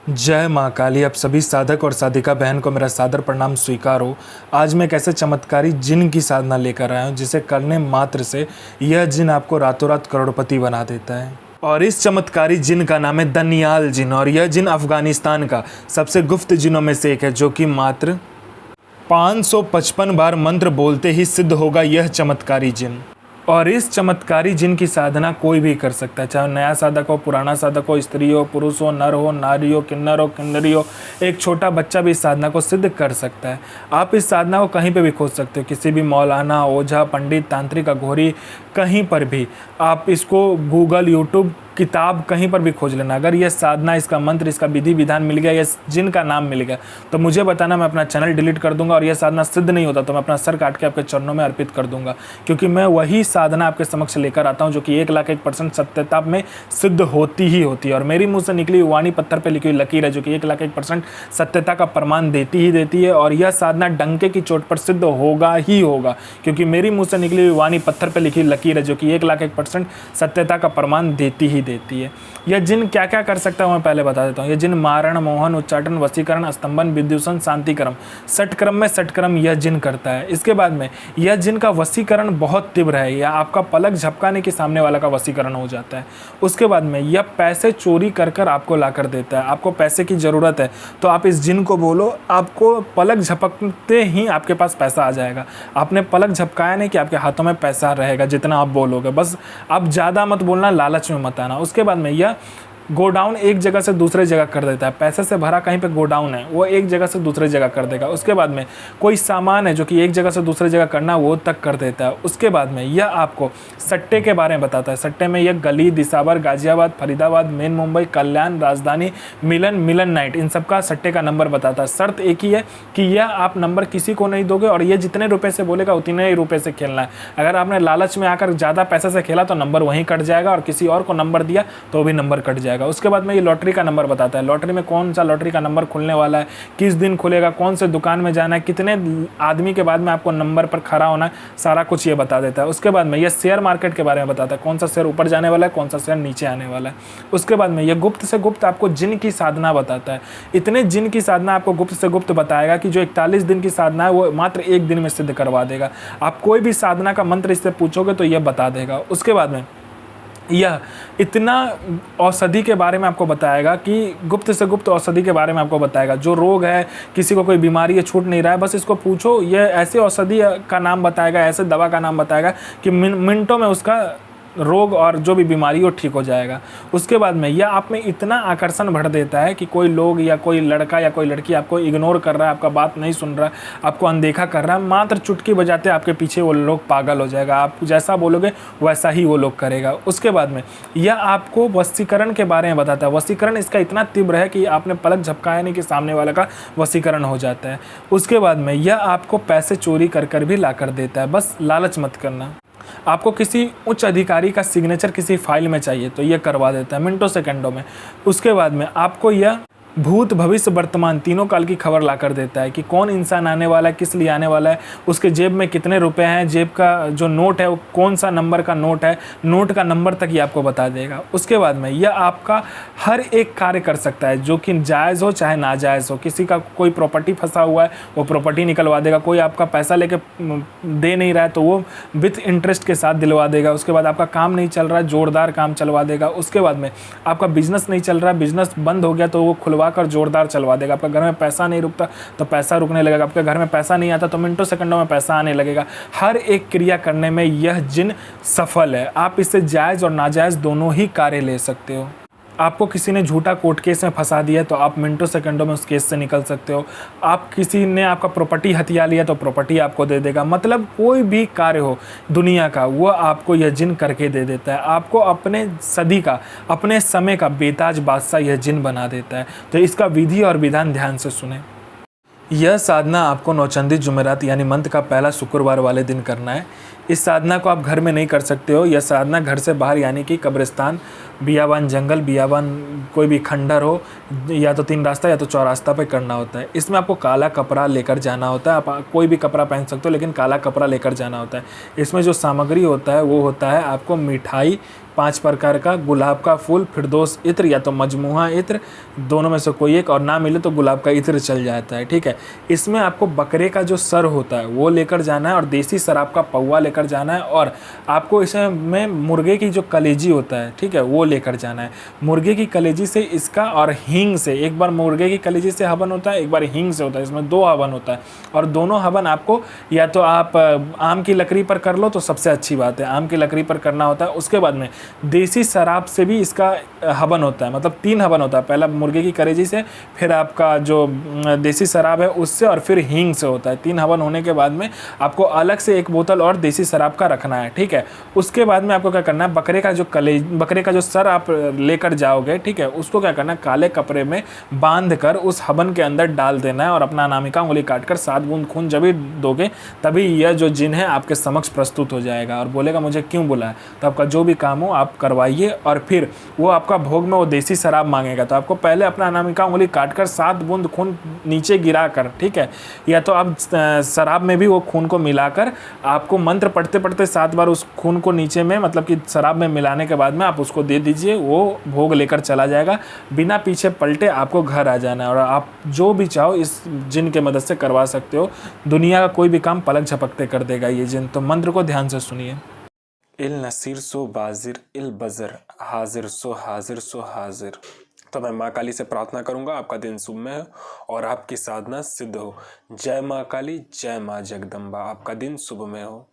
जय माँ काली। आप सभी साधक और साधिका बहन को मेरा सादर प्रणाम स्वीकार हो। आज मैं एक ऐसे चमत्कारी जिन की साधना लेकर आया हूँ जिसे करने मात्र से यह जिन आपको रातों रात करोड़पति बना देता है। और इस चमत्कारी जिन का नाम है दनियाल जिन, और यह जिन अफगानिस्तान का सबसे गुप्त जिनों में से एक है, जो कि मात्र 555 बार मंत्र बोलते ही सिद्ध होगा यह चमत्कारी जिन। और इस चमत्कारी जिन की साधना कोई भी कर सकता है, चाहे नया साधक हो, पुराना साधक हो, स्त्री हो, पुरुष हो, नर हो, नारी हो, किन्नर हो, किन्नरी हो, एक छोटा बच्चा भी इस साधना को सिद्ध कर सकता है। आप इस साधना को कहीं पे भी खोज सकते हो, किसी भी मौलाना, ओझा, पंडित, तांत्रिक, अघोरी, कहीं पर भी आप इसको गूगल, यूट्यूब, किताब कहीं पर भी खोज लेना। अगर यह साधना, इसका मंत्र, इसका विधि विधान मिल गया, यह जिन का नाम मिल गया, तो मुझे बताना, मैं अपना चैनल डिलीट कर दूंगा। और यह साधना सिद्ध नहीं होता तो मैं अपना सर काट के आपके चरणों में अर्पित कर दूंगा, क्योंकि मैं वही साधना आपके समक्ष लेकर आता हूं जो कि 1,01% सत्यता में सिद्ध होती ही होती है। और मेरी मुंह से निकली वाणी पत्थर पर लिखी हुई लकीर है जो कि 1,01% सत्यता का प्रमाण देती ही देती है। और यह साधना डंके की चोट पर सिद्ध होगा ही होगा, क्योंकि मेरी मुंह से निकली हुई वाणी पत्थर पर लिखी हुई लकीर है जो कि 1,01% सत्यता का प्रमाण देती ही देती है। यह जिन क्या क्या कर सकता है मैं पहले बता देता हूँ। यह जिन मारण, मोहन, उच्चाटन, वशीकरण, स्तंभन, विद्युषण, शांतिक्रम, षटक्रम में षटक्रम यह जिन करता है। इसके बाद में यह जिन का वशीकरण बहुत तीव्र है, या आपका पलक झपकाने के सामने वाला का वशीकरण हो जाता है। उसके बाद में यह पैसे चोरी कर कर आपको ला कर देता है। आपको पैसे की ज़रूरत है तो आप इस जिन को बोलो, आपको पलक झपकते ही आपके पास पैसा आ जाएगा। आपने पलक झपकाया नहीं कि आपके हाथों में पैसा रहेगा जितना आप बोलोगे। बस आप ज़्यादा मत बोलना, लालच में मत आना। उसके बाद में यह गोडाउन एक जगह से दूसरे जगह कर देता है। पैसे से भरा कहीं पे गोडाउन है, वो एक जगह से दूसरे जगह कर देगा। उसके बाद में कोई सामान है जो कि एक जगह से दूसरे जगह करना, वो तक कर देता है। उसके बाद में यह आपको सट्टे के बारे में बताता है। सट्टे में यह गली, दिसावर, गाजियाबाद, फरीदाबाद, मेन मुंबई, कल्याण, राजधानी, मिलन, मिलन नाइट, इन सब का सट्टे का नंबर बताता है। शर्त एक ही है कि यह आप नंबर किसी को नहीं दोगे, और ये जितने रुपये से बोलेगा उतने ही रुपये से खेलना है। अगर आपने लालच में आकर ज़्यादा पैसे से खेला तो नंबर वहीं कट जाएगा, और किसी और को नंबर दिया तो भी नंबर कट जाएगा। उसके बाद में ये लॉटरी का नंबर बताता है। लॉटरी में कौन सा लॉटरी का नंबर खुलने वाला है, किस दिन खुलेगा, कौन से दुकान में जाना है, कितने आदमी के बाद में आपको नंबर पर खड़ा होना है, सारा कुछ ये बता देता है। उसके बाद में ये शेयर मार्केट के बारे में बताता है, कौन सा शेयर ऊपर जाने वाला है, कौन सा शेयर नीचे आने वाला है। उसके बाद में ये गुप्त से गुप्त आपको जिन की साधना बताता है। इतने जिन की साधना आपको गुप्त से गुप्त बताएगा कि जो 41 दिन की साधना है वो मात्र 1 दिन में सिद्ध करवा देगा। आप कोई भी साधना का मंत्र इससे पूछोगे तो यह बता देगा। उसके बाद में यह इतना औषधि के बारे में आपको बताएगा कि गुप्त से गुप्त औषधि के बारे में आपको बताएगा। जो रोग है, किसी को कोई बीमारी है, छूट नहीं रहा है, बस इसको पूछो, यह ऐसे औषधि का नाम बताएगा, ऐसे दवा का नाम बताएगा कि मिनटों में उसका रोग और जो भी बीमारी हो ठीक हो जाएगा। उसके बाद में यह आप में इतना आकर्षण भर देता है कि कोई लोग या कोई लड़का या कोई लड़की आपको इग्नोर कर रहा है, आपका बात नहीं सुन रहा है, आपको अनदेखा कर रहा है, मात्र चुटकी बजाते आपके पीछे वो लोग पागल हो जाएगा। आप जैसा बोलोगे वैसा ही वो लोग करेगा। उसके बाद में यह आपको वशीकरण के बारे में बताता है। वशीकरण इसका इतना तीव्र है कि आपने पलक झपकाया नहीं कि सामने वाला का वशीकरण हो जाता है। उसके बाद में यह आपको पैसे चोरी कर कर भी ला कर देता है। बस लालच मत करना। आपको किसी उच्च अधिकारी का सिग्नेचर किसी फाइल में चाहिए तो ये करवा देता है मिनटों सेकंडों में। उसके बाद में आपको यह भूत, भविष्य, वर्तमान तीनों काल की खबर ला कर देता है कि कौन इंसान आने वाला है, किस लिए आने वाला है, उसके जेब में कितने रुपए हैं, जेब का जो नोट है वो कौन सा नंबर का नोट है, नोट का नंबर तक ये आपको बता देगा। उसके बाद में यह आपका हर एक कार्य कर सकता है, जो कि जायज़ हो चाहे नाजायज़ हो। किसी का कोई प्रॉपर्टी फंसा हुआ है वो प्रॉपर्टी निकलवा देगा। कोई आपका पैसा लेके दे नहीं रहा है तो वो विथ इंटरेस्ट के साथ दिलवा देगा। उसके बाद आपका काम नहीं चल रहा है, जोरदार काम चलवा देगा। उसके बाद में आपका बिजनेस नहीं चल रहा है, बिजनेस बंद हो गया तो वो खुलवा कर जोरदार चलवा देगा। आपका घर में पैसा नहीं रुकता तो पैसा रुकने लगेगा। आपके घर में पैसा नहीं आता तो मिनटों सेकंडों में पैसा आने लगेगा। हर एक क्रिया करने में यह जिन सफल है। आप इससे जायज़ और नाजायज़ दोनों ही कार्य ले सकते हो। आपको किसी ने झूठा कोर्ट केस में फंसा दिया तो आप मिनटों सेकंडों में उस केस से निकल सकते हो। आप किसी ने आपका प्रॉपर्टी हथिया लिया तो प्रॉपर्टी आपको दे देगा। मतलब कोई भी कार्य हो दुनिया का वो आपको यह जिन करके दे देता है। आपको अपने सदी का, अपने समय का बेताज बादशाह यह जिन बना देता है। तो इसका विधि और विधान ध्यान से सुने। यह साधना आपको नौचंदी जुमेरात यानी मंथ का पहला शुक्रवार वाले दिन करना है। इस साधना को आप घर में नहीं कर सकते हो। यह साधना घर से बाहर यानी कि कब्रिस्तान, बियाबान जंगल, बियाबान कोई भी खंडर हो, या तो 3 रास्ता या तो चौरास्ता पे करना होता है। इसमें आपको काला कपड़ा लेकर जाना होता है। आप कोई भी कपड़ा पहन सकते हो लेकिन काला कपड़ा लेकर जाना होता है। इसमें जो सामग्री होता है वो होता है आपको मिठाई, 5 प्रकार का गुलाब का फूल, फिरदौस इत्र या तो मजमुआ इत्र, दोनों में से कोई एक, और ना मिले तो गुलाब का इत्र चल जाता है। ठीक है, इसमें आपको बकरे का जो सर होता है वो लेकर जाना है और देसी शराब का पौवा लेकर जाना है, और आपको इसमें मुर्गे की जो कलेजी होता है, ठीक है, वो लेकर जाना है। मुर्गे की कलेजी से इसका और हींग से, एक बार मुर्गे की कलेजी से हवन होता है, एक बार हींग से होता है, इसमें 2 हवन होता है। और दोनों हवन आपको या तो आप आम की लकड़ी पर कर लो तो सबसे अच्छी बात है, आम की लकड़ी पर करना होता है। उसके बाद में देसी शराब से भी इसका हवन होता है, मतलब 3 हवन होता है, पहला मुर्गे की कलेजी से, फिर आपका जो देसी शराब है उससे, और फिर हींग से होता है। 3 हवन होने के बाद में आपको अलग से 1 बोतल और देसी शराब का रखना है। ठीक है, उसके बाद में आपको क्या करना है, बकरे का जो सर आप लेकर जाओगे, ठीक है, उसको क्या करना है, काले कपड़े में बांध कर उस हवन के अंदर डाल देना है, और अपना अनामिका उंगली काटकर 7 बूंद खून जब भी दोगे तभी यह जो जिन है आपके समक्ष प्रस्तुत हो जाएगा और बोलेगा मुझे क्यों बुलाया। तो आपका जो भी काम हो आप करवाइए, और फिर वो आपका भोग में वो देसी शराब मांगेगा, तो आपको पहले अपना अनामिका उंगली काटकर 7 बूंद खून नीचे गिरा कर, ठीक है, या तो आप शराब में भी वो खून को मिलाकर आपको मंत्र पढ़ते पढ़ते 7 बार उस खून को नीचे में, मतलब कि शराब में मिलाने के बाद में आप उसको दे दीजिए, वो भोग लेकर चला जाएगा। बिना पीछे पलटे आपको घर आ जाना है, और आप जो भी चाहो इस जिन के मदद से करवा सकते हो। दुनिया का कोई भी काम पलक झपकते कर देगा ये जिन। तो मंत्र को ध्यान से सुनिए। इल नसीर सो बाजिर इल बजर, हाजिर सो हाजिर सो हाजिर। तो मैं माँ काली से प्रार्थना करूंगा आपका दिन शुभमय हो और आपकी साधना सिद्ध हो। जय माँ काली, जय माँ जगदम्बा। आपका दिन शुभमय हो।